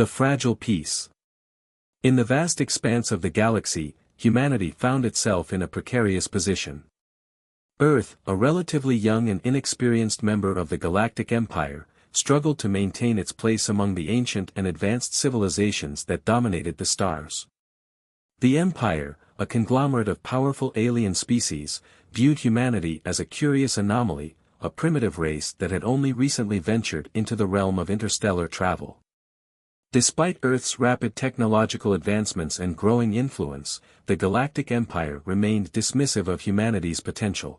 The fragile peace. In the vast expanse of the galaxy, humanity found itself in a precarious position. Earth, a relatively young and inexperienced member of the Galactic Empire, struggled to maintain its place among the ancient and advanced civilizations that dominated the stars. The Empire, a conglomerate of powerful alien species, viewed humanity as a curious anomaly, a primitive race that had only recently ventured into the realm of interstellar travel. Despite Earth's rapid technological advancements and growing influence, the Galactic Empire remained dismissive of humanity's potential.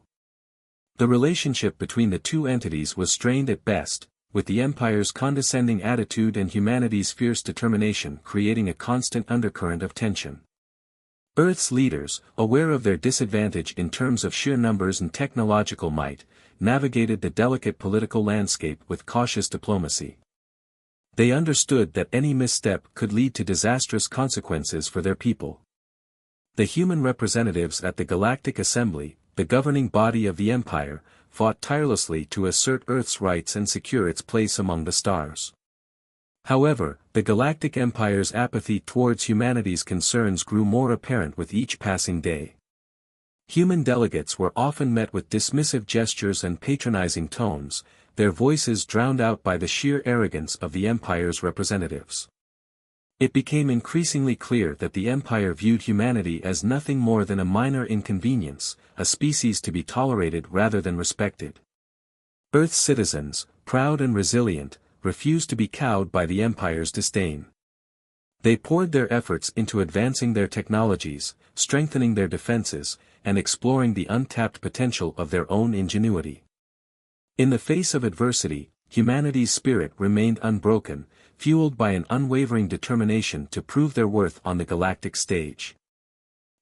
The relationship between the two entities was strained at best, with the Empire's condescending attitude and humanity's fierce determination creating a constant undercurrent of tension. Earth's leaders, aware of their disadvantage in terms of sheer numbers and technological might, navigated the delicate political landscape with cautious diplomacy. They understood that any misstep could lead to disastrous consequences for their people. The human representatives at the Galactic Assembly, the governing body of the Empire, fought tirelessly to assert Earth's rights and secure its place among the stars. However, the Galactic Empire's apathy towards humanity's concerns grew more apparent with each passing day. Human delegates were often met with dismissive gestures and patronizing tones, their voices drowned out by the sheer arrogance of the Empire's representatives. It became increasingly clear that the Empire viewed humanity as nothing more than a minor inconvenience, a species to be tolerated rather than respected. Earth's citizens, proud and resilient, refused to be cowed by the Empire's disdain. They poured their efforts into advancing their technologies, strengthening their defenses, and exploring the untapped potential of their own ingenuity. In the face of adversity, humanity's spirit remained unbroken, fueled by an unwavering determination to prove their worth on the galactic stage.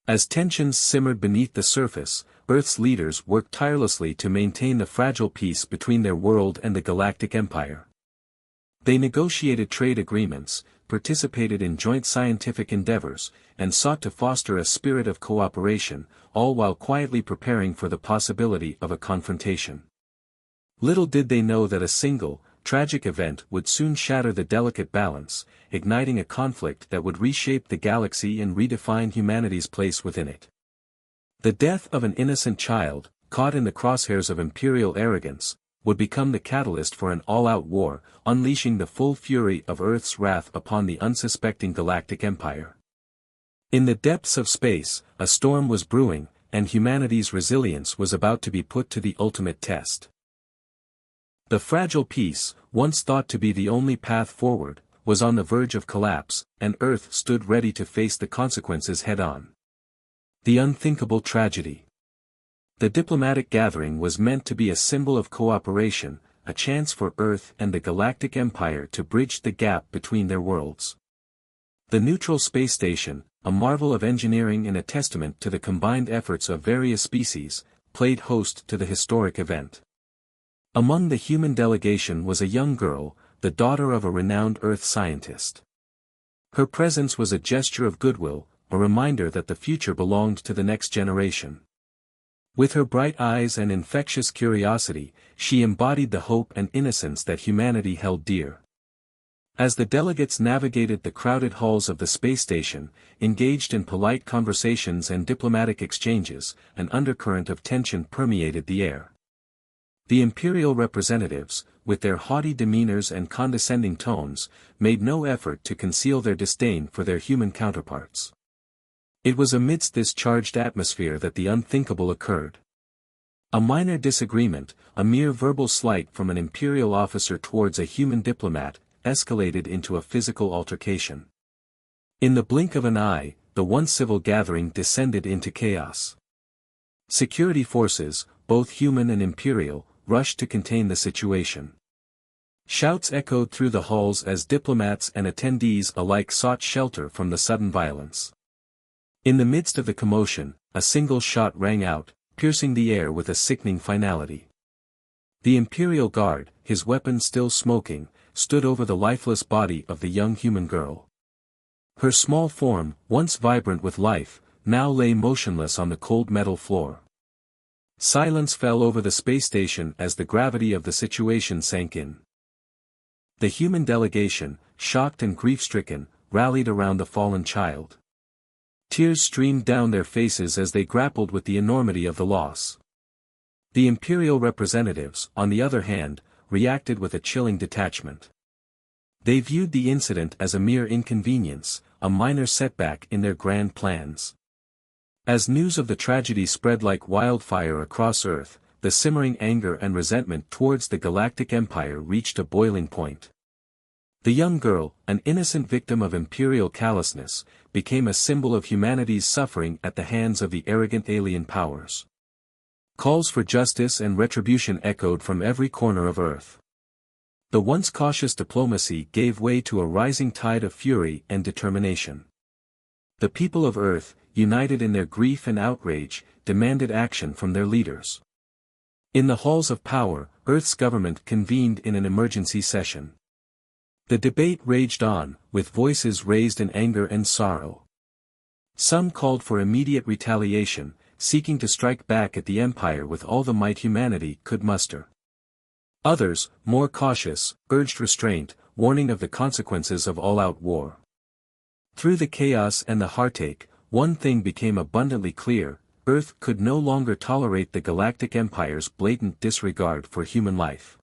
As tensions simmered beneath the surface, Earth's leaders worked tirelessly to maintain the fragile peace between their world and the Galactic Empire. They negotiated trade agreements, participated in joint scientific endeavors, and sought to foster a spirit of cooperation, all while quietly preparing for the possibility of a confrontation. Little did they know that a single, tragic event would soon shatter the delicate balance, igniting a conflict that would reshape the galaxy and redefine humanity's place within it. The death of an innocent child, caught in the crosshairs of imperial arrogance, would become the catalyst for an all-out war, unleashing the full fury of Earth's wrath upon the unsuspecting Galactic Empire. In the depths of space, a storm was brewing, and humanity's resilience was about to be put to the ultimate test. The fragile peace, once thought to be the only path forward, was on the verge of collapse, and Earth stood ready to face the consequences head-on. The unthinkable tragedy. The diplomatic gathering was meant to be a symbol of cooperation, a chance for Earth and the Galactic Empire to bridge the gap between their worlds. The neutral space station, a marvel of engineering and a testament to the combined efforts of various species, played host to the historic event. Among the human delegation was a young girl, the daughter of a renowned Earth scientist. Her presence was a gesture of goodwill, a reminder that the future belonged to the next generation. With her bright eyes and infectious curiosity, she embodied the hope and innocence that humanity held dear. As the delegates navigated the crowded halls of the space station, engaged in polite conversations and diplomatic exchanges, an undercurrent of tension permeated the air. The imperial representatives, with their haughty demeanors and condescending tones, made no effort to conceal their disdain for their human counterparts. It was amidst this charged atmosphere that the unthinkable occurred. A minor disagreement, a mere verbal slight from an imperial officer towards a human diplomat, escalated into a physical altercation. In the blink of an eye, the once civil gathering descended into chaos. Security forces, both human and imperial, rushed to contain the situation. Shouts echoed through the halls as diplomats and attendees alike sought shelter from the sudden violence. In the midst of the commotion, a single shot rang out, piercing the air with a sickening finality. The Imperial Guard, his weapon still smoking, stood over the lifeless body of the young human girl. Her small form, once vibrant with life, now lay motionless on the cold metal floor. Silence fell over the space station as the gravity of the situation sank in. The human delegation, shocked and grief-stricken, rallied around the fallen child. Tears streamed down their faces as they grappled with the enormity of the loss. The imperial representatives, on the other hand, reacted with a chilling detachment. They viewed the incident as a mere inconvenience, a minor setback in their grand plans. As news of the tragedy spread like wildfire across Earth, the simmering anger and resentment towards the Galactic Empire reached a boiling point. The young girl, an innocent victim of imperial callousness, became a symbol of humanity's suffering at the hands of the arrogant alien powers. Calls for justice and retribution echoed from every corner of Earth. The once cautious diplomacy gave way to a rising tide of fury and determination. The people of Earth, united in their grief and outrage, demanded action from their leaders. In the halls of power, Earth's government convened in an emergency session. The debate raged on, with voices raised in anger and sorrow. Some called for immediate retaliation, seeking to strike back at the Empire with all the might humanity could muster. Others, more cautious, urged restraint, warning of the consequences of all-out war. Through the chaos and the heartache, one thing became abundantly clear: Earth could no longer tolerate the Galactic Empire's blatant disregard for human life.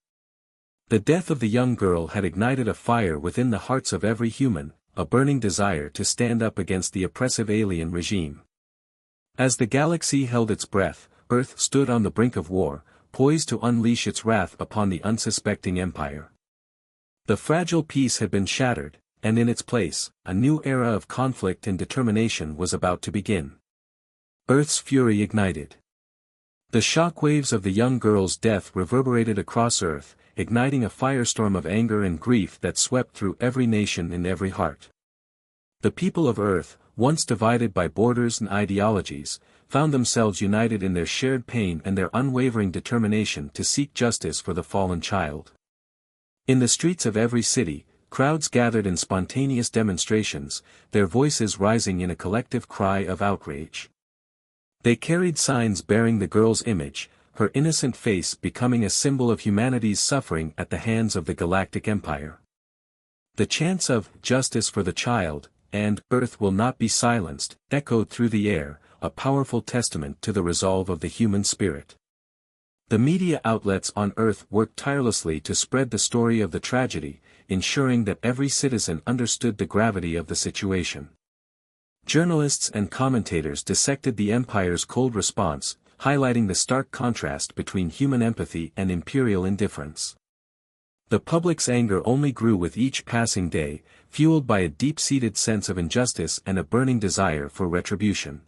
The death of the young girl had ignited a fire within the hearts of every human, a burning desire to stand up against the oppressive alien regime. As the galaxy held its breath, Earth stood on the brink of war, poised to unleash its wrath upon the unsuspecting Empire. The fragile peace had been shattered, and in its place, a new era of conflict and determination was about to begin. Earth's fury ignited. The shockwaves of the young girl's death reverberated across Earth, igniting a firestorm of anger and grief that swept through every nation and every heart. The people of Earth, once divided by borders and ideologies, found themselves united in their shared pain and their unwavering determination to seek justice for the fallen child. In the streets of every city, crowds gathered in spontaneous demonstrations, their voices rising in a collective cry of outrage. They carried signs bearing the girl's image, her innocent face becoming a symbol of humanity's suffering at the hands of the Galactic Empire. The chants of "Justice for the Child" and "Earth will not be silenced" echoed through the air, a powerful testament to the resolve of the human spirit. The media outlets on Earth worked tirelessly to spread the story of the tragedy, ensuring that every citizen understood the gravity of the situation. Journalists and commentators dissected the Empire's cold response, highlighting the stark contrast between human empathy and imperial indifference. The public's anger only grew with each passing day, fueled by a deep-seated sense of injustice and a burning desire for retribution.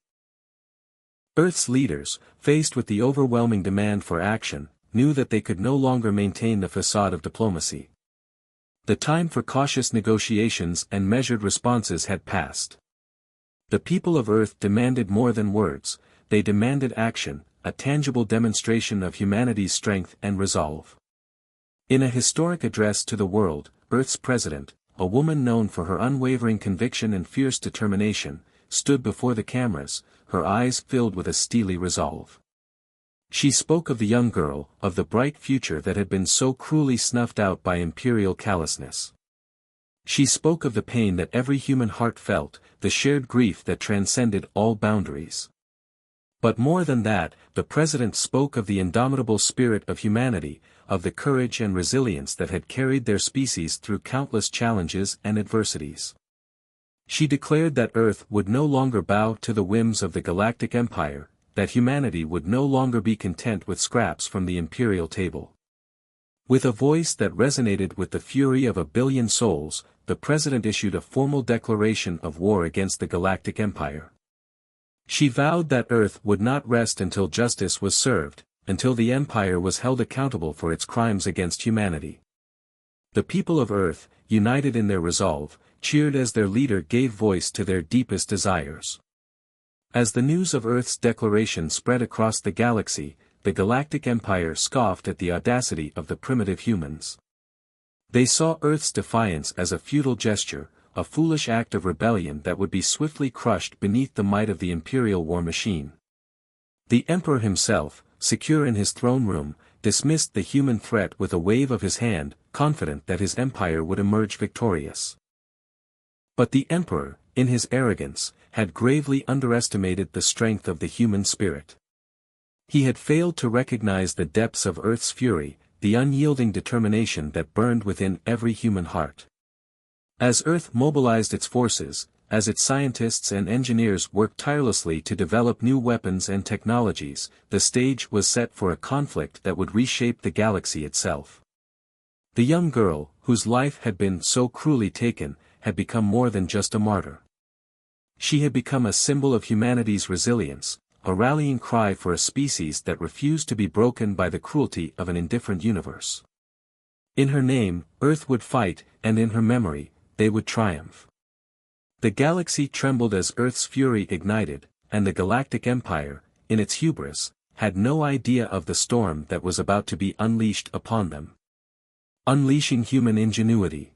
Earth's leaders, faced with the overwhelming demand for action, knew that they could no longer maintain the facade of diplomacy. The time for cautious negotiations and measured responses had passed. The people of Earth demanded more than words, they demanded action, a tangible demonstration of humanity's strength and resolve. In a historic address to the world, Earth's president, a woman known for her unwavering conviction and fierce determination, stood before the cameras, her eyes filled with a steely resolve. She spoke of the young girl, of the bright future that had been so cruelly snuffed out by imperial callousness. She spoke of the pain that every human heart felt, the shared grief that transcended all boundaries. But more than that, the president spoke of the indomitable spirit of humanity, of the courage and resilience that had carried their species through countless challenges and adversities. She declared that Earth would no longer bow to the whims of the Galactic Empire, that humanity would no longer be content with scraps from the imperial table. With a voice that resonated with the fury of a billion souls, the president issued a formal declaration of war against the Galactic Empire. She vowed that Earth would not rest until justice was served, until the Empire was held accountable for its crimes against humanity. The people of Earth, united in their resolve, cheered as their leader gave voice to their deepest desires. As the news of Earth's declaration spread across the galaxy, the Galactic Empire scoffed at the audacity of the primitive humans. They saw Earth's defiance as a futile gesture, a foolish act of rebellion that would be swiftly crushed beneath the might of the imperial war machine. The Emperor himself, secure in his throne room, dismissed the human threat with a wave of his hand, confident that his empire would emerge victorious. But the emperor, in his arrogance, had gravely underestimated the strength of the human spirit. He had failed to recognize the depths of Earth's fury, the unyielding determination that burned within every human heart. As Earth mobilized its forces, as its scientists and engineers worked tirelessly to develop new weapons and technologies, the stage was set for a conflict that would reshape the galaxy itself. The young girl, whose life had been so cruelly taken, had become more than just a martyr. She had become a symbol of humanity's resilience, a rallying cry for a species that refused to be broken by the cruelty of an indifferent universe. In her name, Earth would fight, and in her memory, they would triumph. The galaxy trembled as Earth's fury ignited, and the Galactic Empire, in its hubris, had no idea of the storm that was about to be unleashed upon them. Unleashing human ingenuity.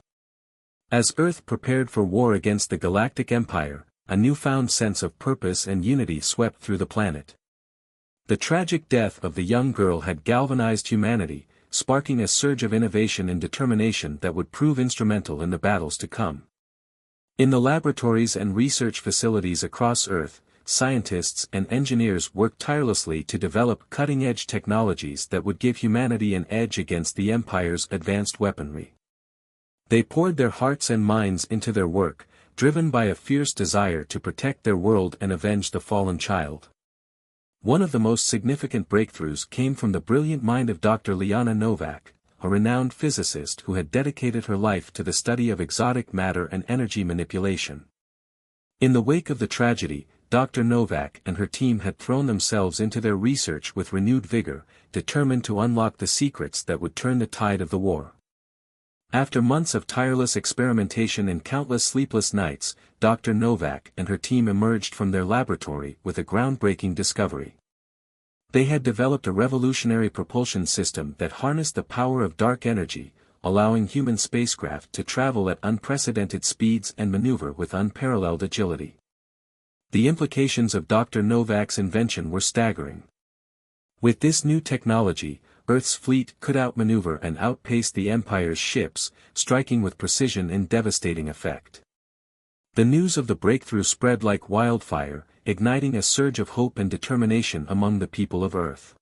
As Earth prepared for war against the Galactic Empire, a newfound sense of purpose and unity swept through the planet. The tragic death of the young girl had galvanized humanity, sparking a surge of innovation and determination that would prove instrumental in the battles to come. In the laboratories and research facilities across Earth, scientists and engineers worked tirelessly to develop cutting-edge technologies that would give humanity an edge against the Empire's advanced weaponry. They poured their hearts and minds into their work, driven by a fierce desire to protect their world and avenge the fallen child. One of the most significant breakthroughs came from the brilliant mind of Dr. Liana Novak, a renowned physicist who had dedicated her life to the study of exotic matter and energy manipulation. In the wake of the tragedy, Dr. Novak and her team had thrown themselves into their research with renewed vigor, determined to unlock the secrets that would turn the tide of the war. After months of tireless experimentation and countless sleepless nights, Dr. Novak and her team emerged from their laboratory with a groundbreaking discovery. They had developed a revolutionary propulsion system that harnessed the power of dark energy, allowing human spacecraft to travel at unprecedented speeds and maneuver with unparalleled agility. The implications of Dr. Novak's invention were staggering. With this new technology, Earth's fleet could outmaneuver and outpace the Empire's ships, striking with precision and devastating effect. The news of the breakthrough spread like wildfire, igniting a surge of hope and determination among the people of Earth.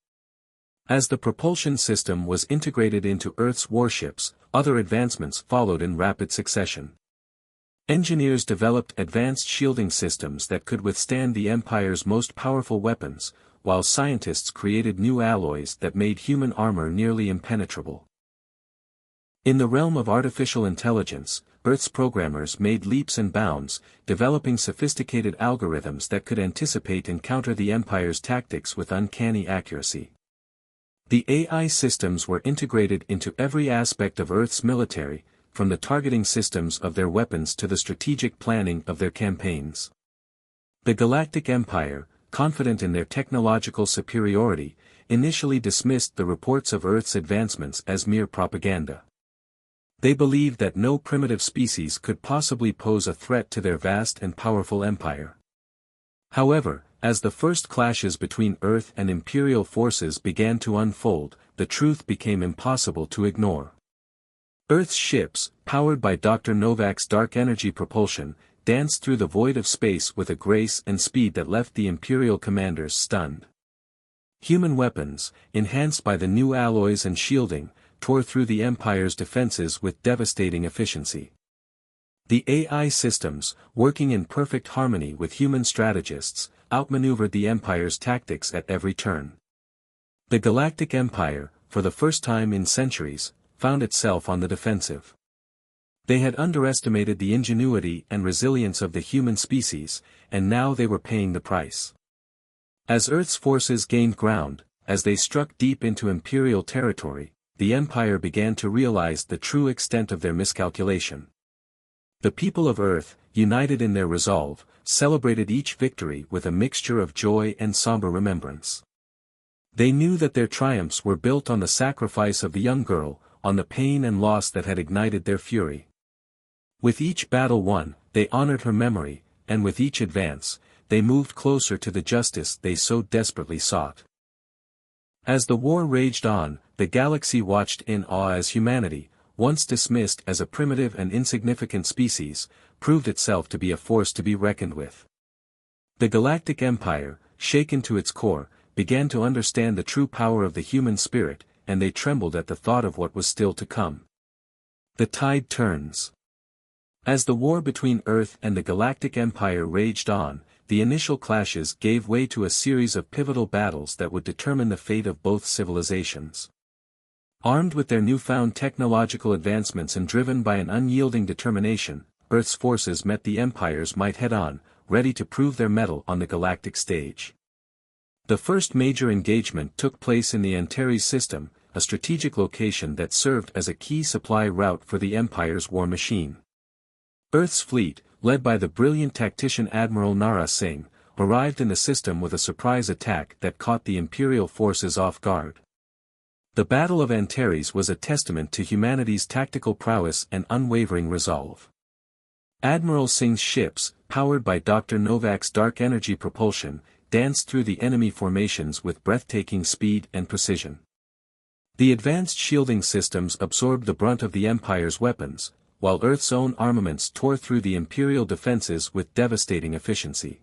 As the propulsion system was integrated into Earth's warships, other advancements followed in rapid succession. Engineers developed advanced shielding systems that could withstand the Empire's most powerful weapons, while scientists created new alloys that made human armor nearly impenetrable. In the realm of artificial intelligence, Earth's programmers made leaps and bounds, developing sophisticated algorithms that could anticipate and counter the Empire's tactics with uncanny accuracy. The AI systems were integrated into every aspect of Earth's military, from the targeting systems of their weapons to the strategic planning of their campaigns. The Galactic Empire, confident in their technological superiority, initially dismissed the reports of Earth's advancements as mere propaganda. They believed that no primitive species could possibly pose a threat to their vast and powerful empire. However, as the first clashes between Earth and Imperial forces began to unfold, the truth became impossible to ignore. Earth's ships, powered by Dr. Novak's dark energy propulsion, danced through the void of space with a grace and speed that left the Imperial commanders stunned. Human weapons, enhanced by the new alloys and shielding, tore through the Empire's defenses with devastating efficiency. The AI systems, working in perfect harmony with human strategists, outmaneuvered the Empire's tactics at every turn. The Galactic Empire, for the first time in centuries, found itself on the defensive. They had underestimated the ingenuity and resilience of the human species, and now they were paying the price. As Earth's forces gained ground, as they struck deep into Imperial territory, the Empire began to realize the true extent of their miscalculation. The people of Earth, united in their resolve, celebrated each victory with a mixture of joy and somber remembrance. They knew that their triumphs were built on the sacrifice of the young girl, on the pain and loss that had ignited their fury. With each battle won, they honored her memory, and with each advance, they moved closer to the justice they so desperately sought. As the war raged on, the galaxy watched in awe as humanity, once dismissed as a primitive and insignificant species, proved itself to be a force to be reckoned with. The Galactic Empire, shaken to its core, began to understand the true power of the human spirit, and they trembled at the thought of what was still to come. The tide turns. As the war between Earth and the Galactic Empire raged on, the initial clashes gave way to a series of pivotal battles that would determine the fate of both civilizations. Armed with their newfound technological advancements and driven by an unyielding determination, Earth's forces met the Empire's might head-on, ready to prove their mettle on the galactic stage. The first major engagement took place in the Antares system, a strategic location that served as a key supply route for the Empire's war machine. Earth's fleet, led by the brilliant tactician Admiral Nara Singh, arrived in the system with a surprise attack that caught the Imperial forces off guard. The Battle of Antares was a testament to humanity's tactical prowess and unwavering resolve. Admiral Singh's ships, powered by Dr. Novak's dark energy propulsion, danced through the enemy formations with breathtaking speed and precision. The advanced shielding systems absorbed the brunt of the Empire's weapons, while Earth's own armaments tore through the Imperial defenses with devastating efficiency.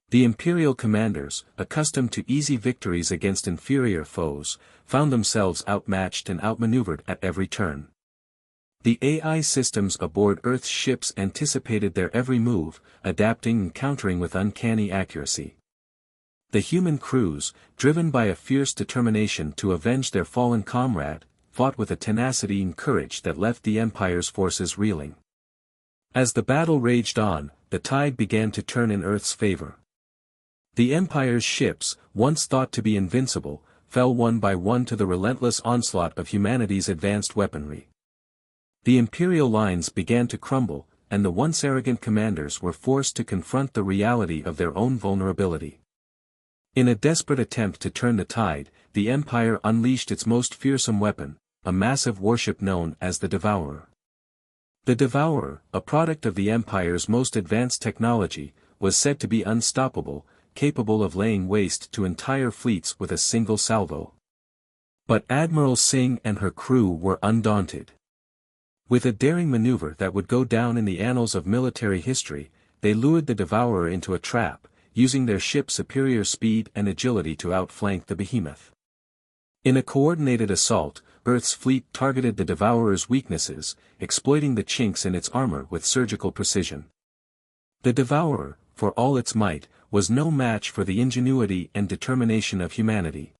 The Imperial commanders, accustomed to easy victories against inferior foes, found themselves outmatched and outmaneuvered at every turn. The AI systems aboard Earth's ships anticipated their every move, adapting and countering with uncanny accuracy. The human crews, driven by a fierce determination to avenge their fallen comrade, fought with a tenacity and courage that left the Empire's forces reeling. As the battle raged on, the tide began to turn in Earth's favor. The Empire's ships, once thought to be invincible, fell one by one to the relentless onslaught of humanity's advanced weaponry. The Imperial lines began to crumble, and the once arrogant commanders were forced to confront the reality of their own vulnerability. In a desperate attempt to turn the tide, the Empire unleashed its most fearsome weapon, a massive warship known as the Devourer. The Devourer, a product of the Empire's most advanced technology, was said to be unstoppable, capable of laying waste to entire fleets with a single salvo. But Admiral Singh and her crew were undaunted. With a daring maneuver that would go down in the annals of military history, they lured the Devourer into a trap, using their ship's superior speed and agility to outflank the behemoth. In a coordinated assault, Earth's fleet targeted the Devourer's weaknesses, exploiting the chinks in its armor with surgical precision. The Devourer, for all its might, was no match for the ingenuity and determination of humanity.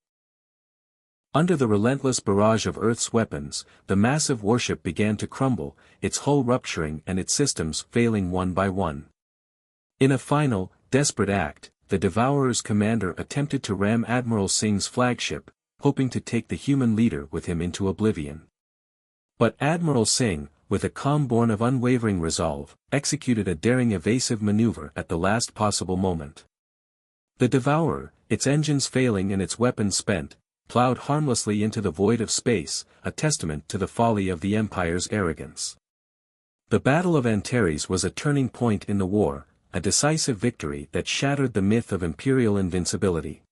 Under the relentless barrage of Earth's weapons, the massive warship began to crumble, its hull rupturing and its systems failing one by one. In a final, desperate act, the Devourer's commander attempted to ram Admiral Singh's flagship, hoping to take the human leader with him into oblivion. But Admiral Singh, with a calm born of unwavering resolve, executed a daring evasive maneuver at the last possible moment. The Devourer, its engines failing and its weapons spent, plowed harmlessly into the void of space, a testament to the folly of the Empire's arrogance. The Battle of Antares was a turning point in the war, a decisive victory that shattered the myth of Imperial invincibility.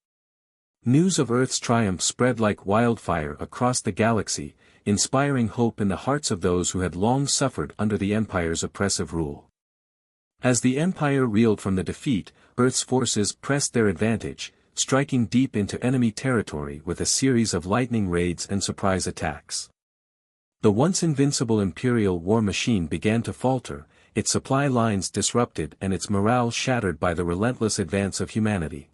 News of Earth's triumph spread like wildfire across the galaxy, inspiring hope in the hearts of those who had long suffered under the Empire's oppressive rule. As the Empire reeled from the defeat, Earth's forces pressed their advantage, striking deep into enemy territory with a series of lightning raids and surprise attacks. The once invincible Imperial war machine began to falter, its supply lines disrupted and its morale shattered by the relentless advance of humanity.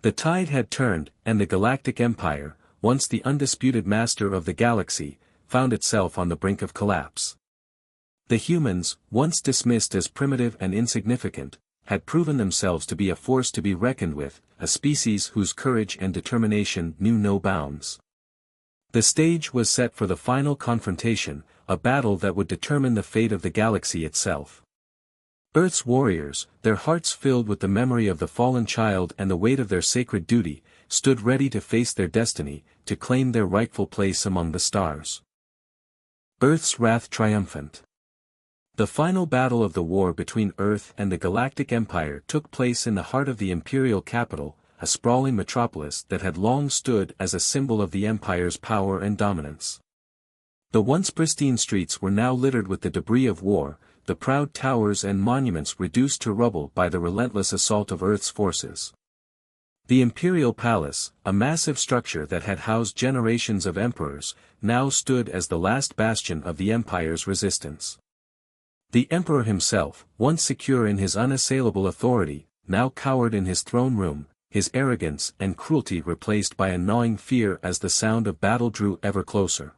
The tide had turned, and the Galactic Empire, once the undisputed master of the galaxy, found itself on the brink of collapse. The humans, once dismissed as primitive and insignificant, had proven themselves to be a force to be reckoned with, a species whose courage and determination knew no bounds. The stage was set for the final confrontation, a battle that would determine the fate of the galaxy itself. Earth's warriors, their hearts filled with the memory of the fallen child and the weight of their sacred duty, stood ready to face their destiny, to claim their rightful place among the stars. Earth's wrath triumphant. The final battle of the war between Earth and the Galactic Empire took place in the heart of the Imperial capital, a sprawling metropolis that had long stood as a symbol of the Empire's power and dominance. The once pristine streets were now littered with the debris of war, the proud towers and monuments reduced to rubble by the relentless assault of Earth's forces. The imperial palace, a massive structure that had housed generations of emperors, now stood as the last bastion of the empire's resistance. The emperor himself, once secure in his unassailable authority, now cowered in his throne room, his arrogance and cruelty replaced by a gnawing fear as the sound of battle drew ever closer.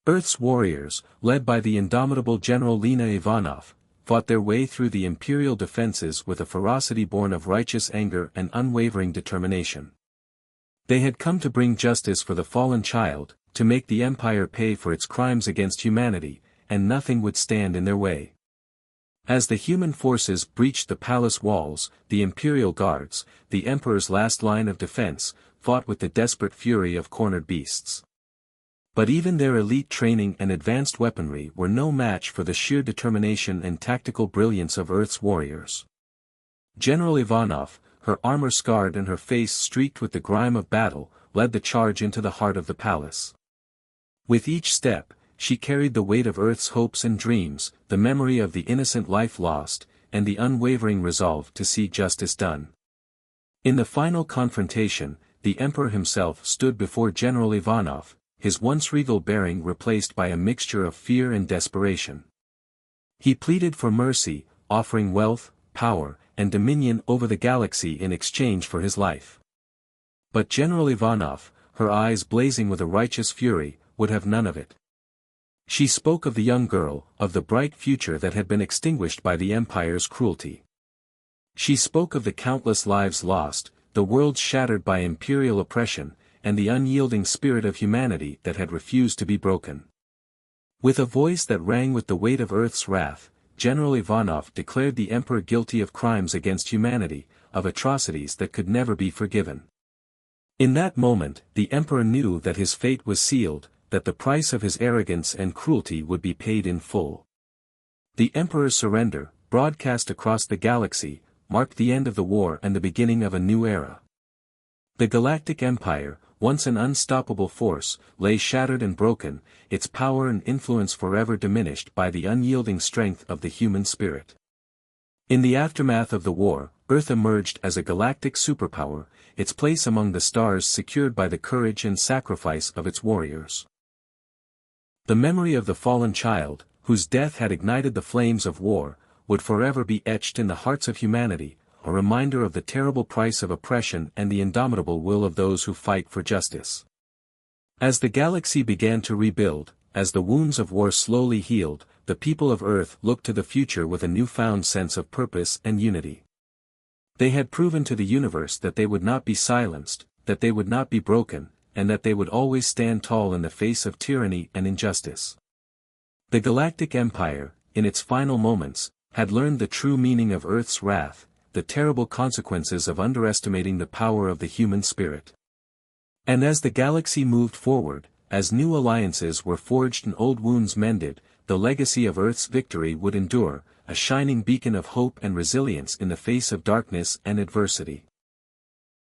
Earth's warriors, led by the indomitable General Lena Ivanov, fought their way through the imperial defenses with a ferocity born of righteous anger and unwavering determination. They had come to bring justice for the fallen child, to make the empire pay for its crimes against humanity, and nothing would stand in their way. As the human forces breached the palace walls, the imperial guards, the emperor's last line of defense, fought with the desperate fury of cornered beasts. But even their elite training and advanced weaponry were no match for the sheer determination and tactical brilliance of Earth's warriors. General Ivanov, her armor scarred and her face streaked with the grime of battle, led the charge into the heart of the palace. With each step, she carried the weight of Earth's hopes and dreams, the memory of the innocent life lost, and the unwavering resolve to see justice done. In the final confrontation, the emperor himself stood before General Ivanov, his once regal bearing replaced by a mixture of fear and desperation. He pleaded for mercy, offering wealth, power, and dominion over the galaxy in exchange for his life. But General Ivanov, her eyes blazing with a righteous fury, would have none of it. She spoke of the young girl, of the bright future that had been extinguished by the Empire's cruelty. She spoke of the countless lives lost, the world shattered by imperial oppression, and the unyielding spirit of humanity that had refused to be broken. With a voice that rang with the weight of Earth's wrath, General Ivanov declared the Emperor guilty of crimes against humanity, of atrocities that could never be forgiven. In that moment, the Emperor knew that his fate was sealed, that the price of his arrogance and cruelty would be paid in full. The Emperor's surrender, broadcast across the galaxy, marked the end of the war and the beginning of a new era. The Galactic Empire, once an unstoppable force, lay shattered and broken, its power and influence forever diminished by the unyielding strength of the human spirit. In the aftermath of the war, Earth emerged as a galactic superpower, its place among the stars secured by the courage and sacrifice of its warriors. The memory of the fallen child, whose death had ignited the flames of war, would forever be etched in the hearts of humanity, a reminder of the terrible price of oppression and the indomitable will of those who fight for justice. As the galaxy began to rebuild, as the wounds of war slowly healed, the people of Earth looked to the future with a newfound sense of purpose and unity. They had proven to the universe that they would not be silenced, that they would not be broken, and that they would always stand tall in the face of tyranny and injustice. The Galactic Empire, in its final moments, had learned the true meaning of Earth's wrath, the terrible consequences of underestimating the power of the human spirit. And as the galaxy moved forward, as new alliances were forged and old wounds mended, the legacy of Earth's victory would endure, a shining beacon of hope and resilience in the face of darkness and adversity.